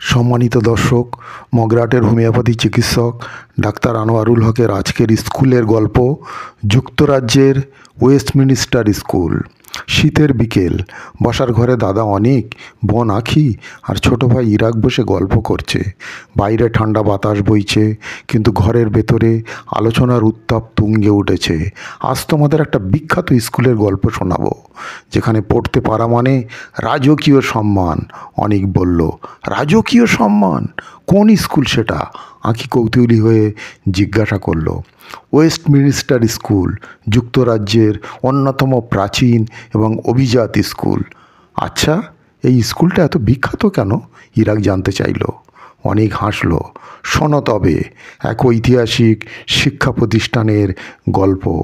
সম্মানিত দর্শক, মগরাটের হোমিওপ্যাথি চিকিৎসক ডাক্তার আনোয়ারুল হকের আজকের স্কুলের গল্প যুক্তরাজ্যের ওয়েস্টমিনিস্টার স্কুল। শীতের বিকেল, বসার ঘরে দাদা অনিক, বোন আখি আর ছোট ভাই ইরাক বসে গল্প করছে। বাইরে ঠান্ডা বাতাস বইছে, কিন্তু ঘরের ভেতরে আলোচনার উত্তাপ তুঙ্গে উঠেছে। আজ তোমাদের একটা বিখ্যাত স্কুলের গল্প শোনাবো, যেখানে পড়তে পারা মানে রাজকীয় সম্মান। অনিক বলল, রাজকীয় সম্মান? কোন স্কুল সেটা? আঁখি কৌতূহলী হয়ে জিজ্ঞাসা করলো। ওয়েস্টমিনিস্টার স্কুল, যুক্তরাজ্যের অন্যতম প্রাচীন এবং অভিজাত স্কুল। আচ্ছা, এই স্কুলটা এত বিখ্যাত কেন? ইরাক জানতে চাইল। অনেক হাসল। শোনো তবে, এক ঐতিহাসিক শিক্ষা প্রতিষ্ঠানের গল্প।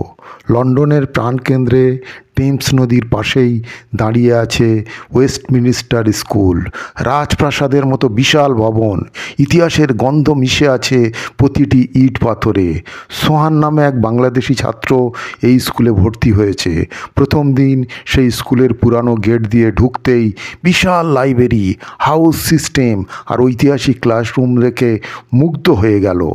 লন্ডনের প্রাণকেন্দ্রে টেমস নদীর পাশেই দাঁড়িয়ে আছে ওয়েস্টমিনিস্টার স্কুল। রাজপ্রাসাদের মতো বিশাল ভবন, ইতিহাসের গন্ধ মিশে আছে প্রতিটি ইট পাথরে। সোহান নামে এক বাংলাদেশি ছাত্র এই স্কুলে ভর্তি হয়েছে। প্রথম দিন সেই স্কুলের পুরানো গেট দিয়ে ঢুকতেই বিশাল লাইব্রেরি, হাউস সিস্টেম আর ঐতিহাসিক ক্লাসরুম রেখে মুগ্ধ হয়ে গেল।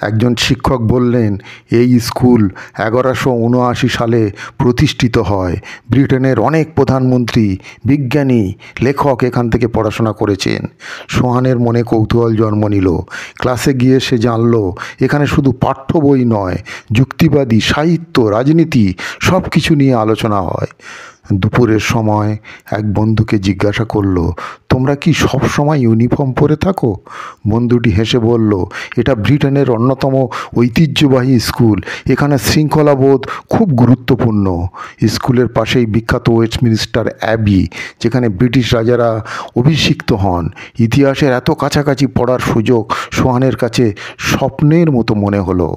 একজন শিক্ষক বললেন, এই স্কুল 1179 সালে প্রতিষ্ঠিত হয়। ব্রিটেনের অনেক প্রধানমন্ত্রী, বিজ্ঞানী, লেখক এখান থেকে পড়াশোনা করেছেন। সোহানের মনে কৌতূহল জন্ম নিল। ক্লাসে গিয়ে সে জানল, এখানে শুধু পাঠ্য বই নয়, যুক্তিবাদী, সাহিত্য, রাজনীতি সব কিছু নিয়ে আলোচনা হয়। দুপুরের সময় এক বন্ধুকে জিজ্ঞাসা করলো, তোমরা কি সব সময় ইউনিফর্ম পরে থাকো? বন্ধুটি হেসে বলল, এটা ব্রিটেনের অন্যতম ঐতিহ্যবাহী স্কুল, এখানে শৃঙ্খলাবোধ খুব গুরুত্বপূর্ণ। স্কুলের পাশেই বিখ্যাত ওয়েস্টমিনিস্টার অ্যাবি, যেখানে ব্রিটিশ রাজারা অভিষিক্ত হন। ইতিহাসের এত কাছাকাছি পড়ার সুযোগ সোহানের কাছে স্বপ্নের মতো মনে হলো।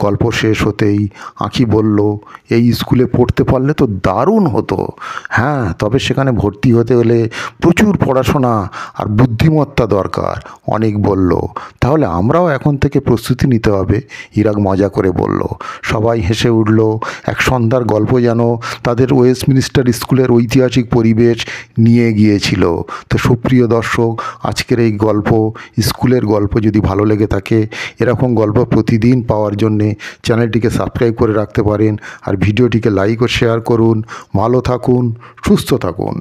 গল্প শেষ হতেই আঁখি বলল, এই স্কুলে পড়তে পারলে তো দারুণ হতো। হ্যাঁ, তবে সেখানে ভর্তি হতে হলে প্রচুর পড়াশোনা আর বুদ্ধিমত্তা দরকার। অনেক বলল, তাহলে আমরাও এখন থেকে প্রস্তুতি নিতে হবে, ইরাক মজা করে বলল। সবাই হেসে উঠল। এক সন্ধ্যার গল্প যেন তাদের ওয়েস্টমিনিস্টার স্কুলের ঐতিহাসিক পরিবেশ নিয়ে গিয়েছিল। তো সুপ্রিয় দর্শক, আজকের এই গল্প, স্কুলের গল্প যদি ভালো লেগে থাকে, এরকম গল্প প্রতিদিন পাওয়ার জন্যে চ্যানেলটিকে সাবস্ক্রাইব করে রাখতে পারেন। আর ভিডিওটিকে লাইক ও শেয়ার করুন। ভালো থাকুন, সুস্থ থাকুন।